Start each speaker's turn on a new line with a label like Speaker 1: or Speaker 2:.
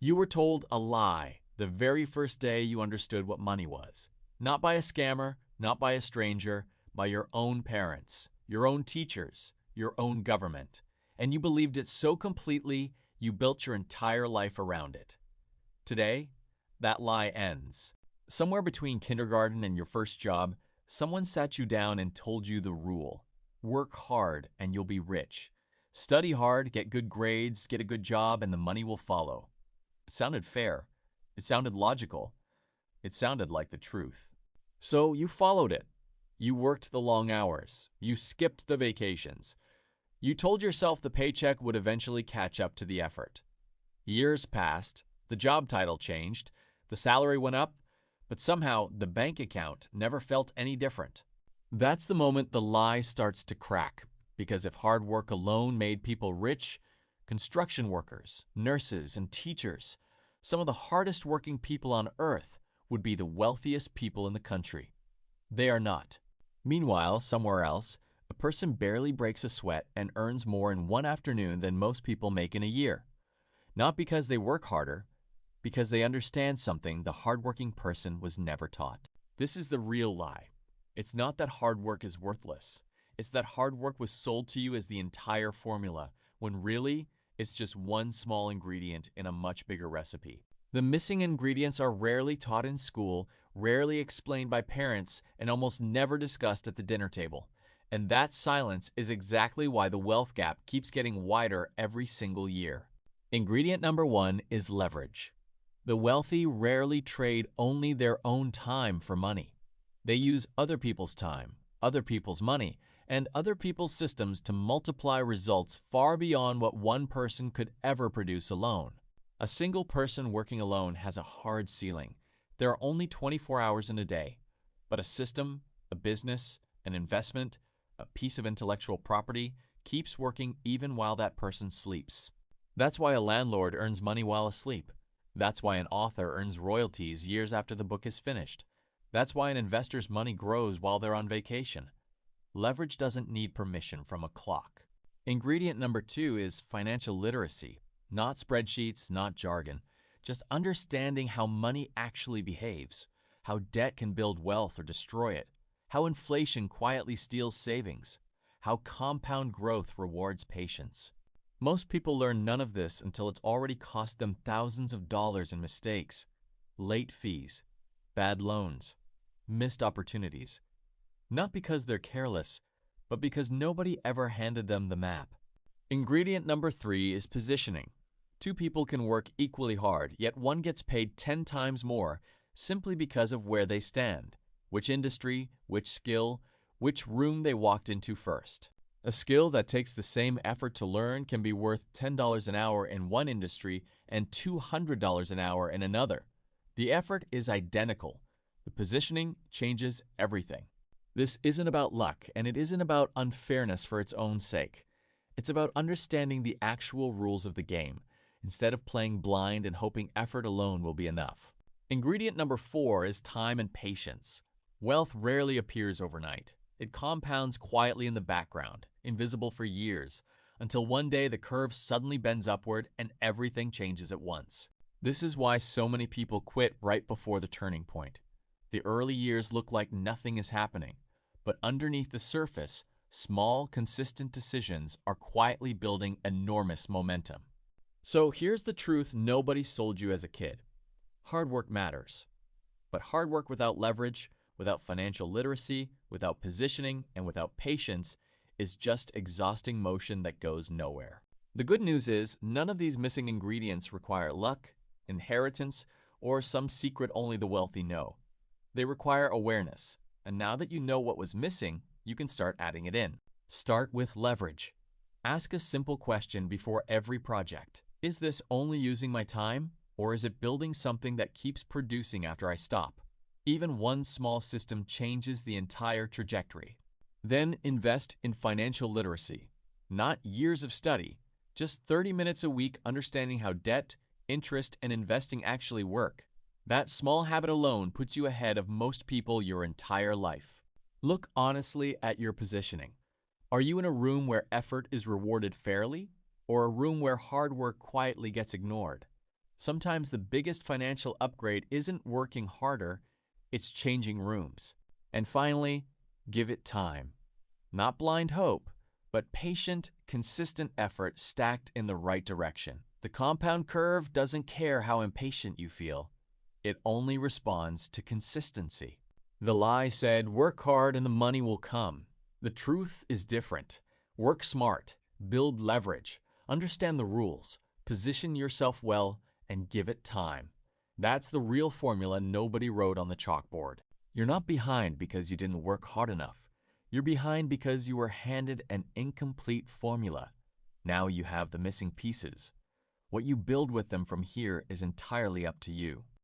Speaker 1: You were told a lie the very first day you understood what money was. Not by a scammer, not by a stranger, by your own parents, your own teachers, your own government. And you believed it so completely, you built your entire life around it. Today, that lie ends. Somewhere between kindergarten and your first job, someone sat you down and told you the rule. Work hard and you'll be rich. Study hard, get good grades, get a good job, and the money will follow. It sounded fair. It sounded logical. It sounded like the truth. So you followed it. You worked the long hours. You skipped the vacations. You told yourself the paycheck would eventually catch up to the effort. Years passed, the job title changed, the salary went up, but somehow the bank account never felt any different. That's the moment the lie starts to crack, because if hard work alone made people rich, construction workers, nurses, and teachers, some of the hardest working people on earth, would be the wealthiest people in the country. They are not. Meanwhile, somewhere else, a person barely breaks a sweat and earns more in one afternoon than most people make in a year. Not because they work harder, because they understand something the hardworking person was never taught. This is the real lie. It's not that hard work is worthless. It's that hard work was sold to you as the entire formula, when really, it's just one small ingredient in a much bigger recipe. The missing ingredients are rarely taught in school, rarely explained by parents, and almost never discussed at the dinner table. And that silence is exactly why the wealth gap keeps getting wider every single year. Ingredient number 1 is leverage. The wealthy rarely trade only their own time for money. They use other people's time, other people's money, and other people's systems to multiply results far beyond what one person could ever produce alone. A single person working alone has a hard ceiling. There are only 24 hours in a day. But a system, a business, an investment, a piece of intellectual property keeps working even while that person sleeps. That's why a landlord earns money while asleep. That's why an author earns royalties years after the book is finished. That's why an investor's money grows while they're on vacation. Leverage doesn't need permission from a clock. Ingredient number 2 is financial literacy. Not spreadsheets, not jargon. Just understanding how money actually behaves, how debt can build wealth or destroy it, how inflation quietly steals savings, how compound growth rewards patience. Most people learn none of this until it's already cost them thousands of dollars in mistakes, late fees, bad loans, missed opportunities. Not because they're careless, but because nobody ever handed them the map. Ingredient number 3 is positioning. 2 people can work equally hard, yet one gets paid 10 times more simply because of where they stand, which industry, which skill, which room they walked into first. A skill that takes the same effort to learn can be worth $10 an hour in one industry and $200 an hour in another. The effort is identical. The positioning changes everything. This isn't about luck, and it isn't about unfairness for its own sake. It's about understanding the actual rules of the game, instead of playing blind and hoping effort alone will be enough. Ingredient number 4 is time and patience. Wealth rarely appears overnight. It compounds quietly in the background, invisible for years, until one day the curve suddenly bends upward and everything changes at once. This is why so many people quit right before the turning point. The early years look like nothing is happening, but underneath the surface, small, consistent decisions are quietly building enormous momentum. So here's the truth nobody sold you as a kid. Hard work matters. But hard work without leverage, without financial literacy, without positioning, and without patience is just exhausting motion that goes nowhere. The good news is none of these missing ingredients require luck, inheritance, or some secret only the wealthy know. They require awareness, and now that you know what was missing, you can start adding it in. Start with leverage. Ask a simple question before every project. Is this only using my time, or is it building something that keeps producing after I stop? Even one small system changes the entire trajectory. Then invest in financial literacy. Not years of study, just 30 minutes a week understanding how debt, interest, and investing actually work. That small habit alone puts you ahead of most people your entire life. Look honestly at your positioning. Are you in a room where effort is rewarded fairly, or a room where hard work quietly gets ignored? Sometimes the biggest financial upgrade isn't working harder, it's changing rooms. And finally, give it time. Not blind hope, but patient, consistent effort stacked in the right direction. The compound curve doesn't care how impatient you feel. It only responds to consistency. The lie said, work hard and the money will come. The truth is different. Work smart, build leverage, understand the rules, position yourself well, and give it time. That's the real formula nobody wrote on the chalkboard. You're not behind because you didn't work hard enough. You're behind because you were handed an incomplete formula. Now you have the missing pieces. What you build with them from here is entirely up to you.